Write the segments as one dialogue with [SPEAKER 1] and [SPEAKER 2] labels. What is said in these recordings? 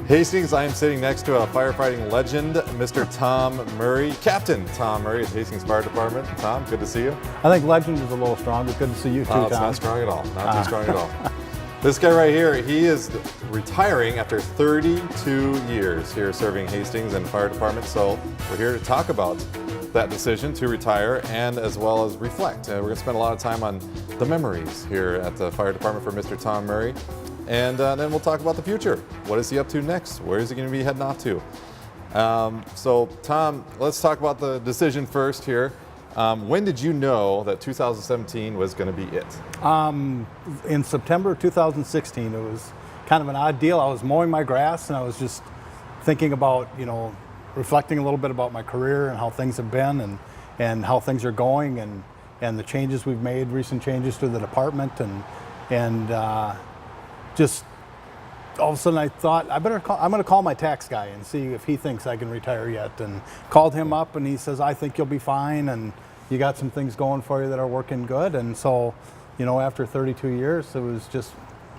[SPEAKER 1] Hastings, I am sitting next to a firefighting legend, Mr. Tom Murray, Captain Tom Murray at Hastings Fire Department. Tom, good to see you.
[SPEAKER 2] I think legend is a little strong, but good to see you too, Tom.
[SPEAKER 1] It's not strong at all, not too strong at all. This guy right here, he is retiring after 32 years here serving Hastings and Fire Department, so we're here to talk about that decision to retire and as well as reflect. We're going to spend a lot of time on the memories here at the Fire Department for Mr. Tom Murray. And then we'll talk about the future. What is he up to next? Where is he going to be heading off to? So Tom, let's talk about the decision first here. When did you know that 2017 was going to be it?
[SPEAKER 2] In September 2016, it was kind of an odd deal. I was mowing my grass and I was just thinking about, reflecting a little bit about my career and how things have been and how things are going and the changes we've made, recent changes to the department and just all of a sudden I thought I'm going to call my tax guy and see if he thinks I can retire yet, and called him up and he says, I think you'll be fine and you got some things going for you that are working good. And so, after 32 years, it was just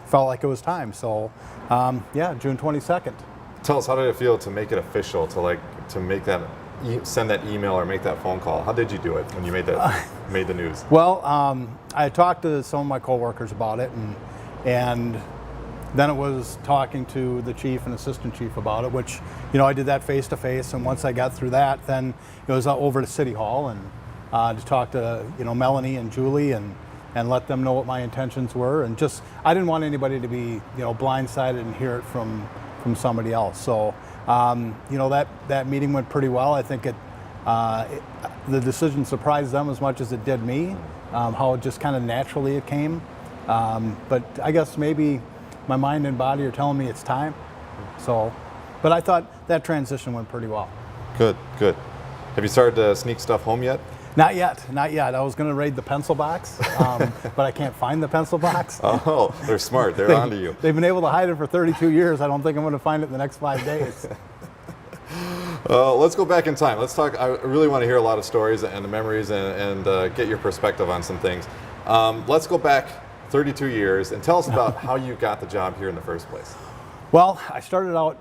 [SPEAKER 2] felt like it was time. So yeah, June 22nd.
[SPEAKER 1] Tell us, how did it feel to make it official, to make that, send that email or make that phone call? How did you do it when you made the news?
[SPEAKER 2] Well, I talked to some of my coworkers about it, and then it was talking to the chief and assistant chief about it, which, I did that face to face. And once I got through that, then it was over to City Hall and to talk to, Melanie and Julie and let them know what my intentions were. And just, I didn't want anybody to be, blindsided and hear it from somebody else. So, that meeting went pretty well. I think the decision surprised them as much as it did me, how it just kind of naturally it came. But I guess maybe my mind and body are telling me it's time. So, but I thought that transition went pretty well.
[SPEAKER 1] Good. Have you started to sneak stuff home yet?
[SPEAKER 2] Not yet. I was going to raid the pencil box, but I can't find the pencil box.
[SPEAKER 1] Oh, they're smart. They're onto you.
[SPEAKER 2] They've been able to hide it for 32 years. I don't think I'm going to find it in the next 5 days.
[SPEAKER 1] Let's go back in time. Let's talk. I really want to hear a lot of stories and the memories and get your perspective on some things. Let's go back 32 years and tell us about how you got the job here in the first place.
[SPEAKER 2] Well, I started out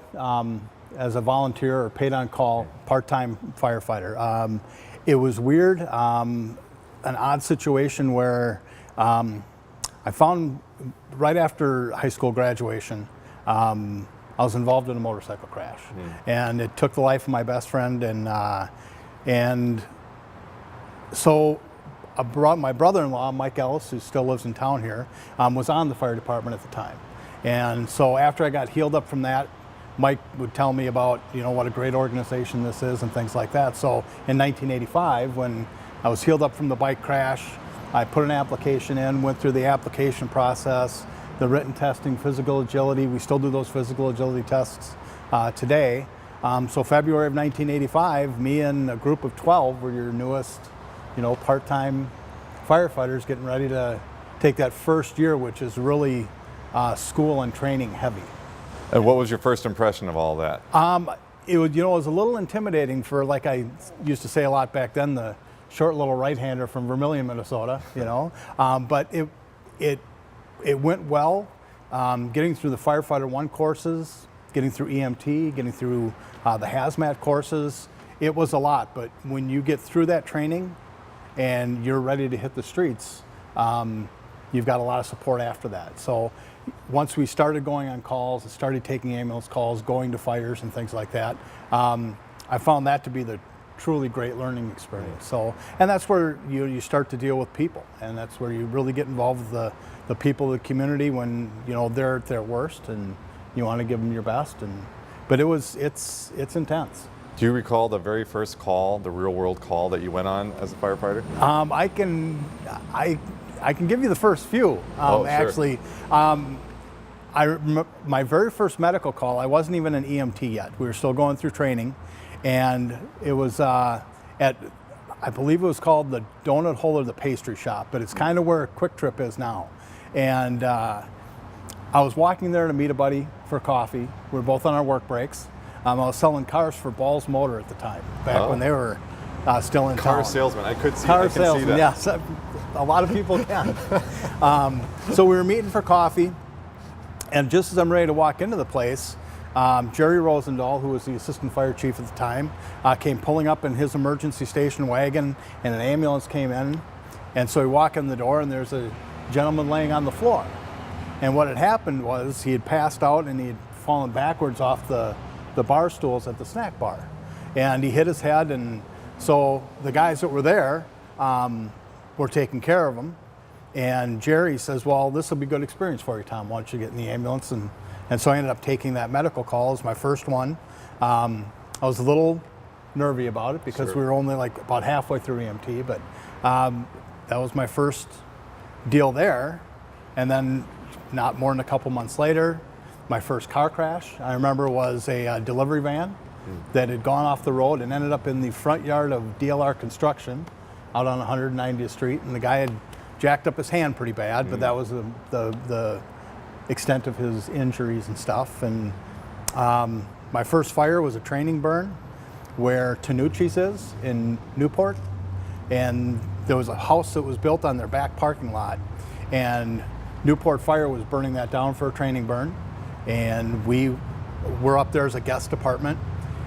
[SPEAKER 2] as a volunteer or paid on call part-time firefighter. It was weird, an odd situation where I found right after high school graduation, I was involved in a motorcycle crash, and it took the life of my best friend, and so my brother-in-law, Mike Ellis, who still lives in town here, was on the fire department at the time. And so after I got healed up from that, Mike would tell me about, what a great organization this is and things like that. So in 1985, when I was healed up from the bike crash, I put an application in, went through the application process, the written testing, physical agility. We still do those physical agility tests today. So February of 1985, me and a group of 12 were your newest part-time firefighters getting ready to take that first year, which is really school and training heavy.
[SPEAKER 1] And what was your first impression of all that?
[SPEAKER 2] It was a little intimidating for, like I used to say a lot back then, the short little right-hander from Vermillion, Minnesota, but it went well. Getting through the Firefighter 1 courses, getting through EMT, getting through the hazmat courses, it was a lot. But when you get through that training and you're ready to hit the streets, you've got a lot of support after that. So once we started going on calls, and started taking ambulance calls, going to fires and things like that, I found that to be the truly great learning experience. So, and that's where you start to deal with people, and that's where you really get involved with the people of the community when they're at their worst, and you want to give them your best. But it's intense.
[SPEAKER 1] Do you recall the very first call, the real world call that you went on as a firefighter?
[SPEAKER 2] I can give you the first few.
[SPEAKER 1] Sure.
[SPEAKER 2] Actually, I remember my very first medical call. I wasn't even an EMT yet. We were still going through training, and it was I believe it was called the Donut Hole or the Pastry Shop, but it's kind of where Quick Trip is now. And I was walking there to meet a buddy for coffee. We were both on our work breaks. I was selling cars for Ball's Motor at the time, back when they were still in town.
[SPEAKER 1] Car salesman. I could see.
[SPEAKER 2] Car
[SPEAKER 1] salesman.
[SPEAKER 2] See that. Yes, a lot of people can. So we were meeting for coffee, and just as I'm ready to walk into the place, Jerry Rosendahl, who was the assistant fire chief at the time, came pulling up in his emergency station wagon, and an ambulance came in. And so he walked in the door, and there's a gentleman laying on the floor. And what had happened was he had passed out, and he had fallen backwards off the bar stools at the snack bar. And he hit his head, and so the guys that were there were taking care of him. And Jerry says, well, this will be a good experience for you, Tom. Why don't you get in the ambulance? And so I ended up taking that medical call as my first one. I was a little nervy about it because we were only like about halfway through EMT, but that was my first deal there. And then not more than a couple months later, my first car crash, I remember, was a delivery van that had gone off the road and ended up in the front yard of DLR Construction out on 190th Street. And the guy had jacked up his hand pretty bad, but that was the extent of his injuries and stuff. And my first fire was a training burn where Tanucci's is in Newport. And there was a house that was built on their back parking lot. And Newport Fire was burning that down for a training burn. And we were up there as a guest department.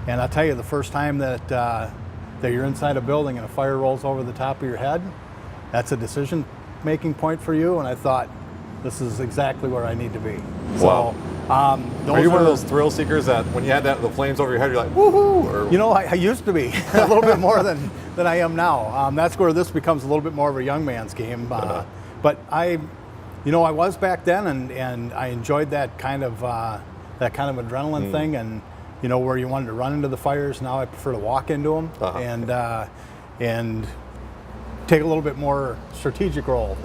[SPEAKER 2] And I'll tell you, the first time that you're inside a building and a fire rolls over the top of your head, that's a decision-making point for you. And I thought, this is exactly where I need to be.
[SPEAKER 1] Wow.
[SPEAKER 2] So,
[SPEAKER 1] are you one of those thrill seekers that when you had the flames over your head, you're like, woohoo? Or...
[SPEAKER 2] You know, I used to be a little bit more than I am now. That's where this becomes a little bit more of a young man's game. But I was back then, and I enjoyed that kind of adrenaline thing, and where you wanted to run into the fires. Now I prefer to walk into them and take a little bit more strategic role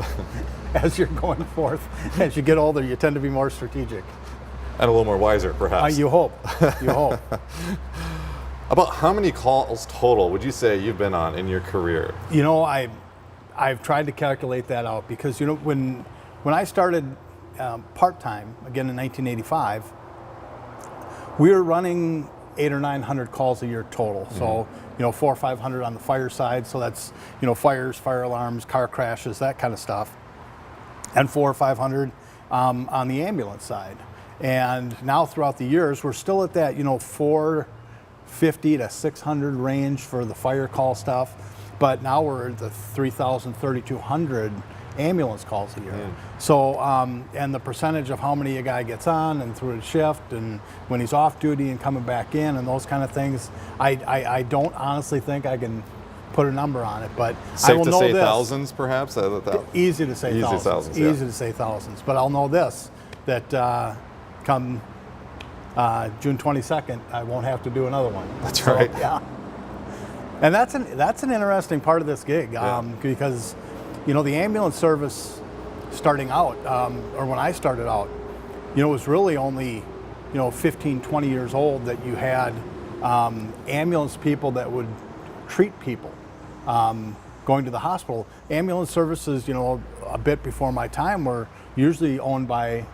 [SPEAKER 2] as you're going forth. As you get older, you tend to be more strategic.
[SPEAKER 1] And a little more wiser, perhaps.
[SPEAKER 2] You hope. You hope.
[SPEAKER 1] About how many calls total would you say you've been on in your career?
[SPEAKER 2] I've tried to calculate that out because when I started part-time, again in 1985, we were running 800 or 900 calls a year total. So 400 or 500 on the fire side. So that's fires, fire alarms, car crashes, that kind of stuff, and 400 or 500 on the ambulance side. And now throughout the years, we're still at that 450 to 600 range for the fire call stuff. But now we're at the 3,000, 3,200 ambulance calls a year. So, and the percentage of how many a guy gets on and through a shift and when he's off duty and coming back in and those kind of things, I don't honestly think I can put a number on it, but I will know this.
[SPEAKER 1] Safe to say thousands, perhaps?
[SPEAKER 2] Easy to say thousands. Easy to say thousands. But I'll know this, that come June 22nd, I won't have to do another one.
[SPEAKER 1] That's right.
[SPEAKER 2] Yeah. And that's an interesting part of this gig, because the ambulance service starting out, or when I started out, it was really only 15, 20 years old that you had ambulance people that would treat people going to the hospital. Ambulance services, a bit before my time, were usually owned by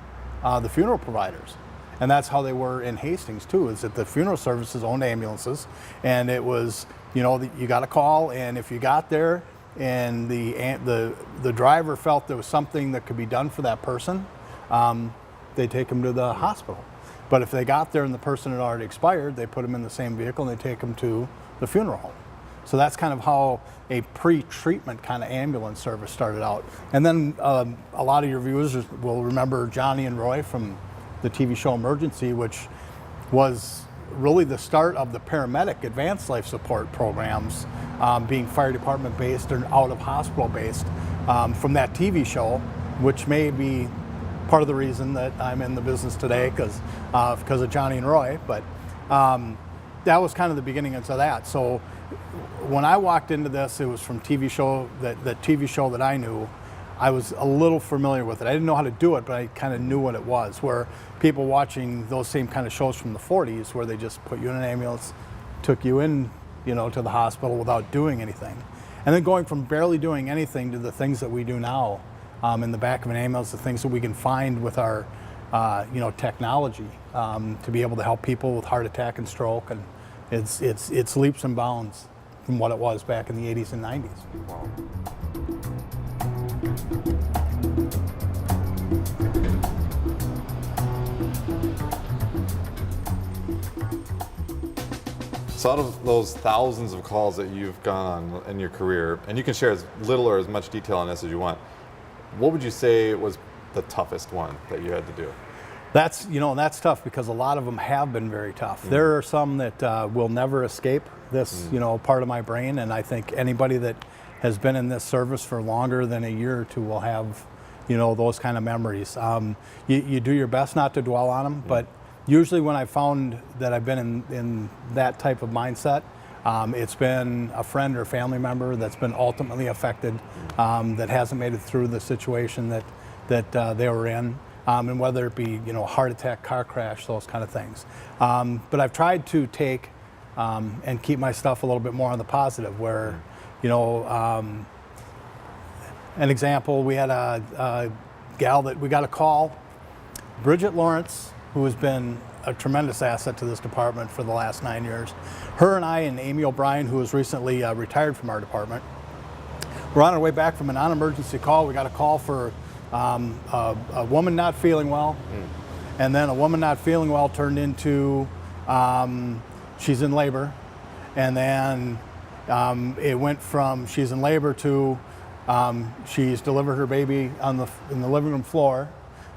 [SPEAKER 2] the funeral providers. And that's how they were in Hastings too, is that the funeral services owned ambulances, and it was, you got a call, and if you got there and the driver felt there was something that could be done for that person, they take them to the hospital. But if they got there and the person had already expired, they put them in the same vehicle and they take them to the funeral home. So that's kind of how a pre-treatment kind of ambulance service started out. And then a lot of your viewers will remember Johnny and Roy from the TV show Emergency, which was really the start of the paramedic advanced life support programs, being fire department based or out of hospital based, from that TV show, which may be part of the reason that I'm in the business today because of Johnny and Roy. But that was kind of the beginning of that. So when I walked into this, it was from the TV show that I knew. I was a little familiar with it. I didn't know how to do it, but I kind of knew what it was, where people watching those same kind of shows from the 40s, where they just put you in an ambulance, took you in, to the hospital without doing anything. And then going from barely doing anything to the things that we do now in the back of an ambulance, the things that we can find with our, technology to be able to help people with heart attack and stroke. And it's leaps and bounds from what it was back in the 80s and 90s.
[SPEAKER 1] Wow. So out of those thousands of calls that you've gone on in your career, and you can share as little or as much detail on this as you want, what would you say was the toughest one that you had to do?
[SPEAKER 2] That's tough because a lot of them have been very tough. There are some that will never escape this, part of my brain, and I think anybody that has been in this service for longer than a year or two will have, those kind of memories. You do your best not to dwell on them, but usually when I found that I've been in that type of mindset, it's been a friend or family member that's been ultimately affected, that hasn't made it through the situation that they were in, and whether it be heart attack, car crash, those kind of things. But I've tried to take and keep my stuff a little bit more on the positive, where an example, we had a gal that we got a call, Bridget Lawrence, who has been a tremendous asset to this department for the last 9 years. Her and I and Amy O'Brien, who was recently retired from our department, we're on our way back from a non-emergency call. We got a call for a woman not feeling well, and then a woman not feeling well turned into she's in labor, and then it went from she's in labor to she's delivered her baby in the living room floor.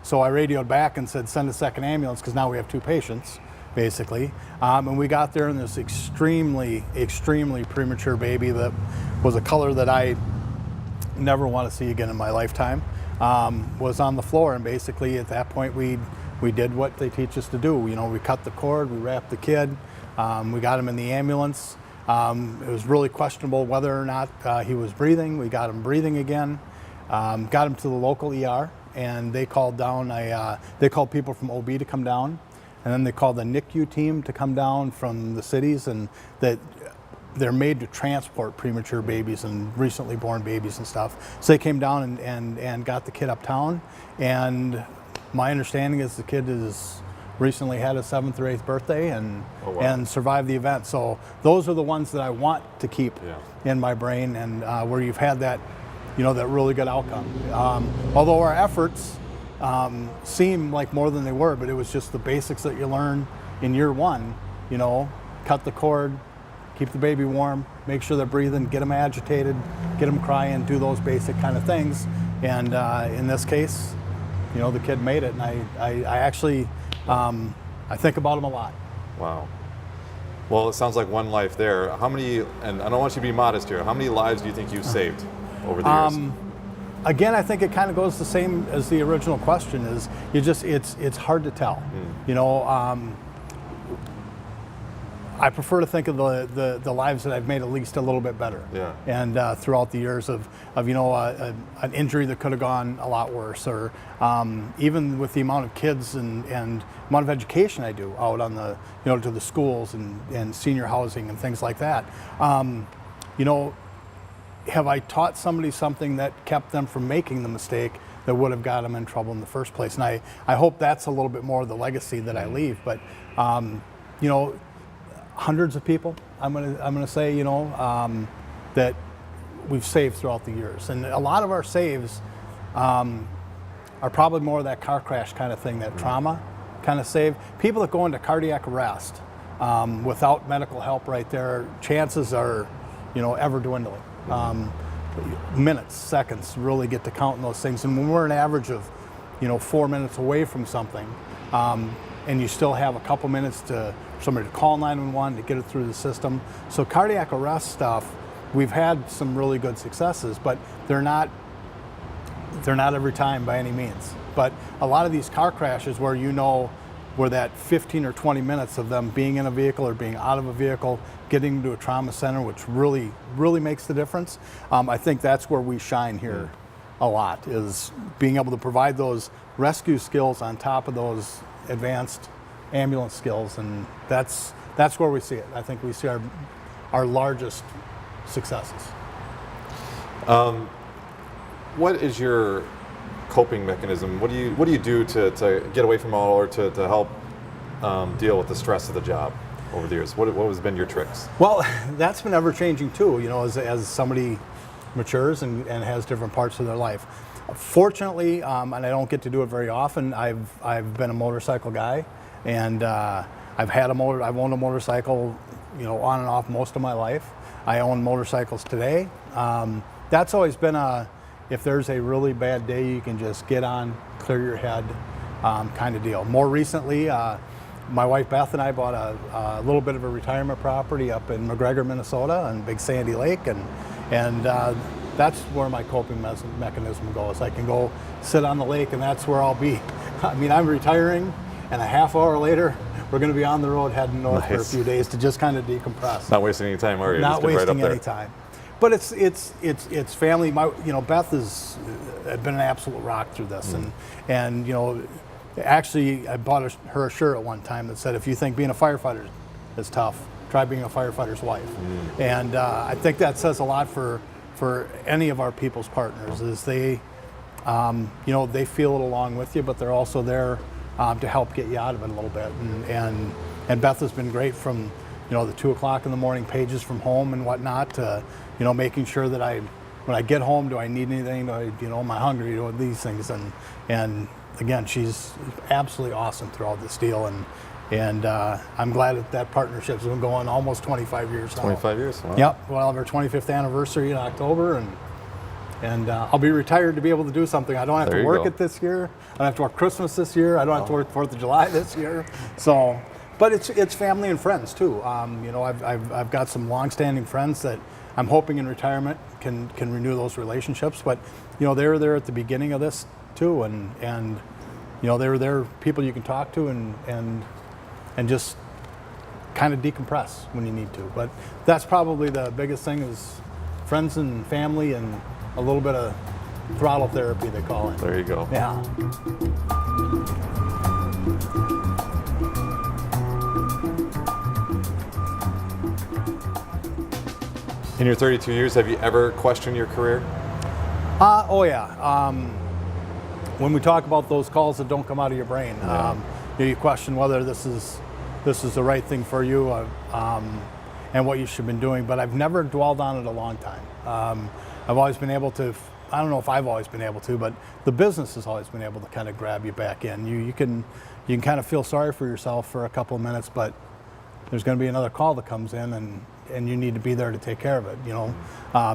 [SPEAKER 2] So I radioed back and said, send a second ambulance, because now we have 2 patients, basically. And we got there, and this extremely, extremely premature baby that was a color that I never want to see again in my lifetime, was on the floor. And basically at that point, we did what they teach us to do. We cut the cord, we wrapped the kid, we got him in the ambulance. It was really questionable whether or not he was breathing. We got him breathing again, got him to the local ER. And they called down, they called people from OB to come down, and then they called the NICU team to come down from the cities, and that they're made to transport premature babies and recently born babies and stuff. So they came down and got the kid uptown, and my understanding is the kid has recently had his 7th or 8th birthday and survived the event. So those are the ones that I want to keep in my brain, and where you've had that that really good outcome. Although our efforts seem like more than they were, but it was just the basics that you learn in year 1, cut the cord, keep the baby warm, make sure they're breathing, get them agitated, get them crying, do those basic kind of things. And in this case, the kid made it, and I actually, I think about him a lot.
[SPEAKER 1] Wow. Well, it sounds like one life there. How many, and I don't want you to be modest here, how many lives do you think you've saved over the years?
[SPEAKER 2] Again, I think it kind of goes the same as the original question. Is it's hard to tell. I prefer to think of the lives that I've made at least a little bit better.
[SPEAKER 1] Yeah.
[SPEAKER 2] And throughout the years of an injury that could have gone a lot worse, or even with the amount of kids and amount of education I do out on the to the schools and senior housing and things like that. Have I taught somebody something that kept them from making the mistake that would have got them in trouble in the first place? And I hope that's a little bit more of the legacy that I leave. But hundreds of people, I'm gonna say, that we've saved throughout the years, and a lot of our saves are probably more of that car crash kind of thing, that trauma kind of save. People that go into cardiac arrest without medical help right there, chances are, ever dwindling. Minutes, seconds really get to counting those things. And when we're an average of, 4 minutes away from something, and you still have a couple minutes for somebody to call 911 to get it through the system. So cardiac arrest stuff, we've had some really good successes, but they're not every time by any means. But a lot of these car crashes where that 15 or 20 minutes of them being in a vehicle or being out of a vehicle, getting to a trauma center, which really, really makes the difference. I think that's where we shine here a lot, is being able to provide those rescue skills on top of those advanced ambulance skills, and that's where we see it. I think we see our largest successes.
[SPEAKER 1] What is your coping mechanism? What do you do to get away from all, or to help deal with the stress of the job over the years? What has been your tricks?
[SPEAKER 2] Well, that's been ever changing too, as somebody matures and has different parts of their life. Fortunately, and I don't get to do it very often, I've been a motorcycle guy, and I've owned a motorcycle on and off most of my life. I own motorcycles today. That's always been if there's a really bad day, you can just get on, clear your head kind of deal. More recently, my wife Beth and I bought a little bit of a retirement property up in McGregor, Minnesota on Big Sandy Lake, and that's where my coping mechanism goes. I can go sit on the lake, and that's where I'll be. I mean, I'm retiring, and a half hour later, we're going to be on the road heading north for a few days to just kind of decompress.
[SPEAKER 1] Not wasting any time, are you?
[SPEAKER 2] Not
[SPEAKER 1] Just
[SPEAKER 2] wasting
[SPEAKER 1] right up
[SPEAKER 2] any time. But it's family. Beth has been an absolute rock through this, and actually, I bought her a shirt at one time that said, "If you think being a firefighter is tough, try being a firefighter's wife." And I think that says a lot for any of our people's partners. Is they feel it along with you, but they're also there to help get you out of it a little bit. And Beth has been great from the 2 o'clock in the morning pages from home and whatnot to making sure that when I get home, do I need anything? Am I hungry? These things. And again, she's absolutely awesome through all this deal. And I'm glad that partnership's been going almost 25 years now.
[SPEAKER 1] 25 years. Wow.
[SPEAKER 2] Yep. We'll have our 25th anniversary in October, and I'll be retired to be able to do something. I don't have to work it this year. I don't have to work Christmas this year. I don't have to work 4th of July this year. So, but it's family and friends too. I've got some long-standing friends that I'm hoping in retirement can renew those relationships. But they were there at the beginning of this too, and they were there, people you can talk to and just kind of decompress when you need to. But that's probably the biggest thing is friends and family and a little bit of throttle therapy, they call it.
[SPEAKER 1] There you go.
[SPEAKER 2] Yeah.
[SPEAKER 1] In your 32 years, have you ever questioned your career?
[SPEAKER 2] Oh yeah. When we talk about those calls that don't come out of your brain, you question whether this is the right thing for you and what you should have been doing. But I've never dwelled on it a long time. I've always been able to. I don't know if I've always been able to, but the business has always been able to kind of grab you back in. You can kind of feel sorry for yourself for a couple of minutes, but there's going to be another call that comes in, and you need to be there to take care of it,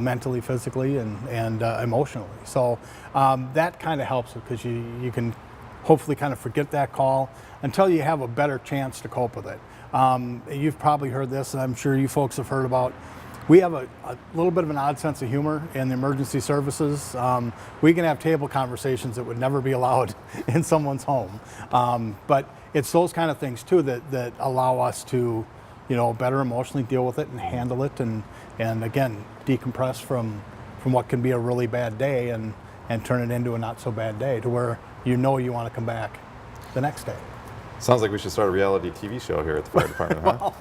[SPEAKER 2] mentally, physically, and emotionally. So that kind of helps because you can hopefully kind of forget that call until you have a better chance to cope with it. You've probably heard this, and I'm sure you folks have heard about. We have a little bit of an odd sense of humor in the emergency services. We can have table conversations that would never be allowed in someone's home. But it's those kind of things too that allow us to, better emotionally deal with it and handle it, and again, decompress from what can be a really bad day and turn it into a not so bad day to where you want to come back the next day.
[SPEAKER 1] Sounds like we should start a reality TV show here at the fire department, huh?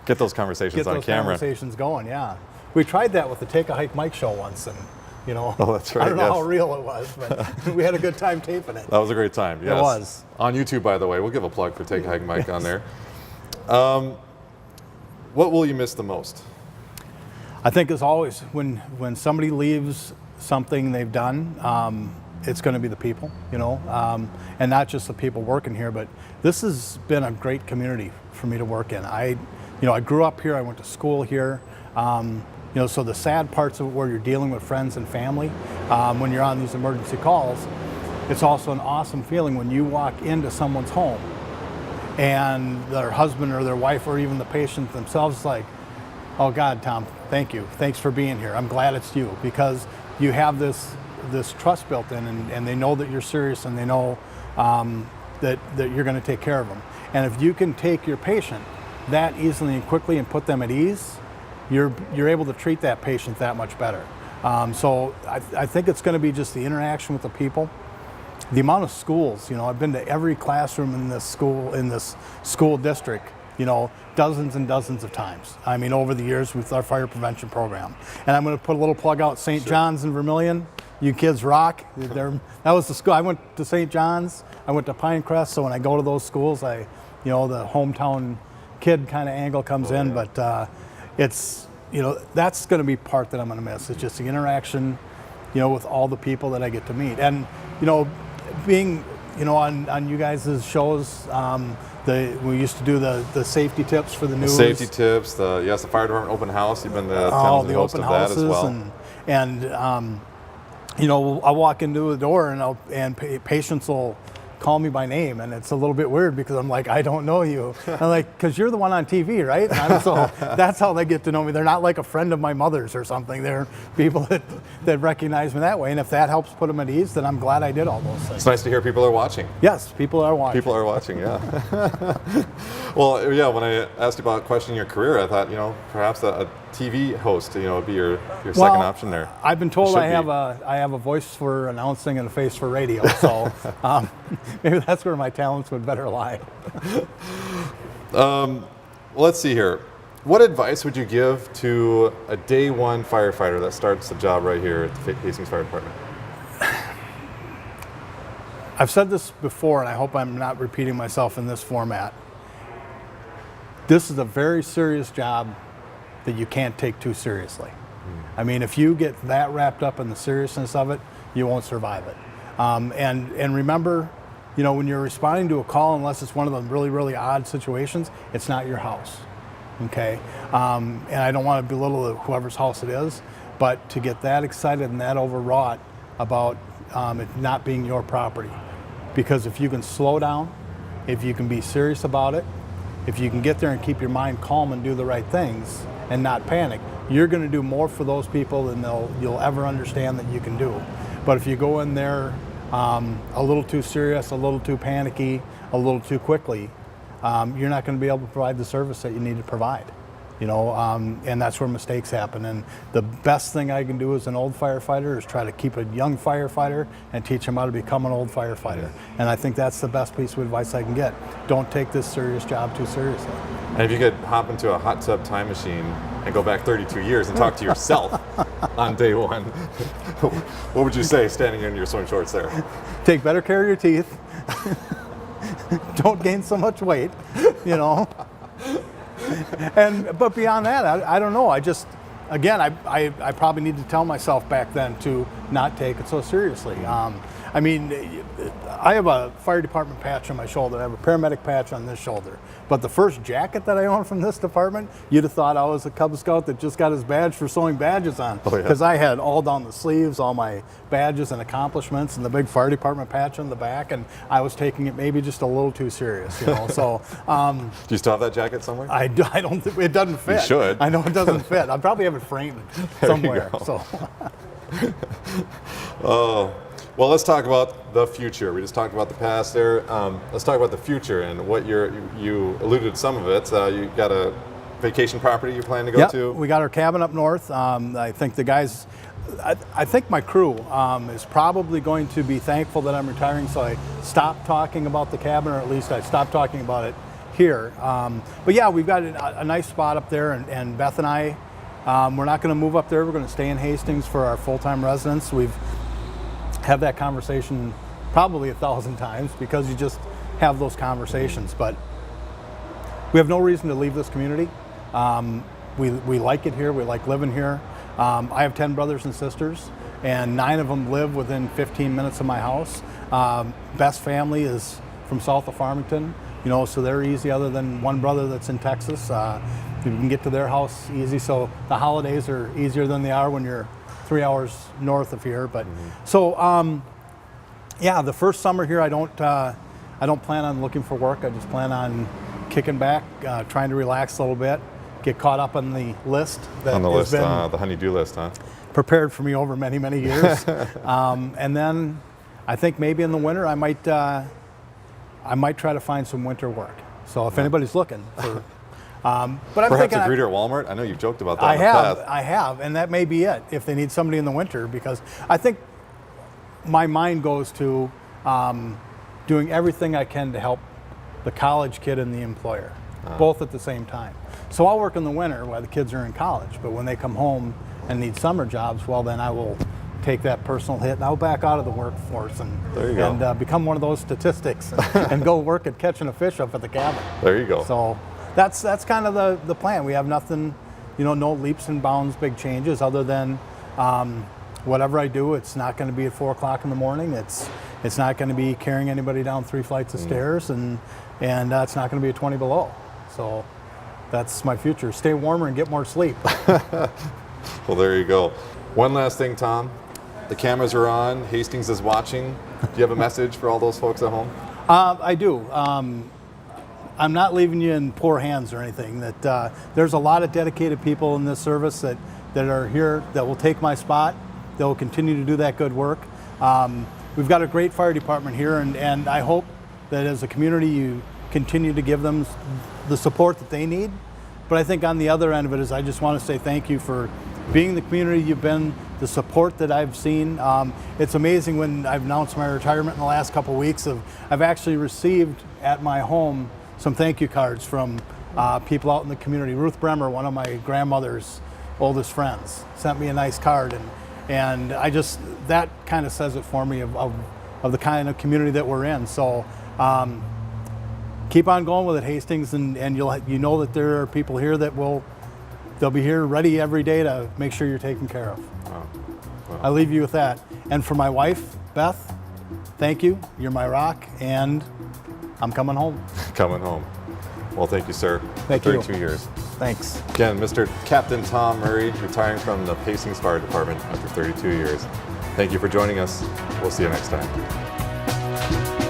[SPEAKER 1] Get those conversations on camera.
[SPEAKER 2] Get those conversations going, yeah. We tried that with the Take a Hike Mike show once, and
[SPEAKER 1] Oh, that's right.
[SPEAKER 2] I don't know how real it was, but we had a good time taping it.
[SPEAKER 1] That was a great time. Yes.
[SPEAKER 2] It was
[SPEAKER 1] on YouTube, by the way. We'll give a plug for Take a Hike Mike on there. What will you miss the most?
[SPEAKER 2] I think, as always, when somebody leaves something they've done, it's going to be the people, and not just the people working here, but this has been a great community for me to work in. I grew up here. I went to school here. So the sad parts of it where you're dealing with friends and family, when you're on these emergency calls, it's also an awesome feeling when you walk into someone's home and their husband or their wife or even the patient themselves is like, "Oh God, Tom, thank you. Thanks for being here. I'm glad it's you," because you have this trust built in, and they know that you're serious, and they know that you're going to take care of them. And if you can take your patient that easily and quickly and put them at ease, you're able to treat that patient that much better. So I think it's going to be just the interaction with the people, the amount of schools. I've been to every classroom in this school district, dozens and dozens of times. I mean, over the years with our fire prevention program. And I'm going to put a little plug out. St. John's in Vermilion. You kids rock. That was the school. I went to St. John's. I went to Pinecrest. So when I go to those schools, the hometown kid kind of angle comes in. Yeah. But it's, that's going to be part that I'm going to miss. It's just the interaction, with all the people that I get to meet. And, being, on you guys' shows, we used to do the safety tips for the news.
[SPEAKER 1] Safety tips, the fire department open house. You've been the
[SPEAKER 2] the
[SPEAKER 1] host
[SPEAKER 2] open
[SPEAKER 1] of that
[SPEAKER 2] houses
[SPEAKER 1] as well.
[SPEAKER 2] and you know, I walk into the door and patients will call me by name, and it's a little bit weird because I'm like, I don't know you. I'm like, because you're the one on TV, right? So that's how they get to know me. They're not like a friend of my mother's or something. They're people that recognize me that way, and if that helps put them at ease, then I'm glad I did all those things.
[SPEAKER 1] It's nice to hear people are watching.
[SPEAKER 2] Yes, people are watching.
[SPEAKER 1] People are watching, yeah. Well, yeah, when I asked you about questioning your career, I thought, you know, perhaps a TV host, you know, would be your second option there.
[SPEAKER 2] I've been told I have a voice for announcing and a face for radio, so maybe that's where my talents would better lie.
[SPEAKER 1] Let's see here. What advice would you give to a day one firefighter that starts the job right here at the Hastings Fire Department?
[SPEAKER 2] I've said this before, and I hope I'm not repeating myself in this format. This is a very serious job that you can't take too seriously. I mean, if you get that wrapped up in the seriousness of it, you won't survive it. And remember, you know, when you're responding to a call, unless it's one of the really, really odd situations, it's not your house, okay? And I don't want to belittle whoever's house it is, but to get that excited and that overwrought about it not being your property. Because if you can slow down, if you can be serious about it, if you can get there and keep your mind calm and do the right things and not panic, you're going to do more for those people than you'll ever understand that you can do. But if you go in there a little too serious, a little too panicky, a little too quickly, you're not going to be able to provide the service that you need to provide. You know, and that's where mistakes happen. And the best thing I can do as an old firefighter is try to keep a young firefighter and teach them how to become an old firefighter. And I think that's the best piece of advice I can get. Don't take this serious job too seriously.
[SPEAKER 1] And if you could hop into a hot tub time machine and go back 32 years and talk to yourself on day one, what would you say standing in your swim shorts there?
[SPEAKER 2] Take better care of your teeth. Don't gain so much weight, you know. But beyond that, I don't know. I just, again, I probably need to tell myself back then to not take it so seriously. I mean, I have a fire department patch on my shoulder. I have a paramedic patch on this shoulder. But the first jacket that I owned from this department, you'd have thought I was a Cub Scout that just got his badge for sewing badges on. Because I had all down the sleeves, all my badges and accomplishments, and the big fire department patch on the back, and I was taking it maybe just a little too serious, you know. So,
[SPEAKER 1] do you still have that jacket somewhere?
[SPEAKER 2] I don't think it doesn't fit.
[SPEAKER 1] You should.
[SPEAKER 2] I know it doesn't fit. I probably have it framed somewhere. So.
[SPEAKER 1] Oh. Well, let's talk about the future. We just talked about the past there. Let's talk about the future and what you alluded to some of it. You got a vacation property you plan to go to?
[SPEAKER 2] We got our cabin up north. I think the guys, I think my crew is probably going to be thankful that I'm retiring, so I stopped talking about the cabin, or at least I stopped talking about it here. But yeah, we've got a nice spot up there, and Beth and I, we're not going to move up there. We're going to stay in Hastings for our full-time residents. We've had that conversation probably 1,000 times because you just have those conversations. But we have no reason to leave this community. We like it here. We like living here. I have 10 brothers and sisters, and 9 of them live within 15 minutes of my house. Best family is from south of Farmington, you know, so they're easy, other than one brother that's in Texas. You can get to their house easy, so the holidays are easier than they are when you're 3 hours north of here. But so yeah, the first summer here I don't plan on looking for work. I just plan on kicking back, trying to relax a little bit, get caught up on the list that
[SPEAKER 1] on the
[SPEAKER 2] has
[SPEAKER 1] list,
[SPEAKER 2] been
[SPEAKER 1] the honey-do list, huh?
[SPEAKER 2] prepared for me over many, many years. And then I think maybe in the winter I might try to find some winter work. So if anybody's looking for but I'm
[SPEAKER 1] perhaps
[SPEAKER 2] thinking
[SPEAKER 1] a greeter at Walmart. I know you've joked about that.
[SPEAKER 2] I have, and that may be it if they need somebody in the winter, because I think my mind goes to doing everything I can to help the college kid and the employer, both at the same time. So I'll work in the winter while the kids are in college, but when they come home and need summer jobs, well, then I will take that personal hit and I'll back out of the workforce and become one of those statistics and go work at catching a fish up at the cabin.
[SPEAKER 1] There you go.
[SPEAKER 2] So that's kind of the plan. We have nothing, you know, no leaps and bounds, big changes, other than whatever I do, it's not going to be at 4 o'clock in the morning. It's It's not going to be carrying anybody down 3 flights of stairs, and it's not going to be a 20 below. So that's my future. Stay warmer and get more sleep.
[SPEAKER 1] Well, there you go. One last thing, Tom. The cameras are on. Hastings is watching. Do you have a message for all those folks at home?
[SPEAKER 2] I do. I'm not leaving you in poor hands or anything. That there's a lot of dedicated people in this service that are here that will take my spot. That will continue to do that good work. We've got a great fire department here, and I hope that as a community you continue to give them the support that they need. But I think on the other end of it is I just want to say thank you for being the community you've been, the support that I've seen. It's amazing when I've announced my retirement in the last couple of weeks. I've actually received at my home some thank you cards from people out in the community. Ruth Bremer, one of my grandmother's oldest friends, sent me a nice card, and I just, that kind of says it for me of the kind of community that we're in. So keep on going with it, Hastings, and you know that there are people here that they'll be here ready every day to make sure you're taken care of.
[SPEAKER 1] Wow. Wow.
[SPEAKER 2] I leave you with that. And for my wife, Beth, thank you. You're my rock, and I'm coming home.
[SPEAKER 1] Coming home. Well, thank you, sir.
[SPEAKER 2] Thank
[SPEAKER 1] for
[SPEAKER 2] you.
[SPEAKER 1] 32 years.
[SPEAKER 2] Thanks.
[SPEAKER 1] Again, Mr. Captain Tom Murray, retiring from the Hastings Fire Department after 32 years. Thank you for joining us. We'll see you next time.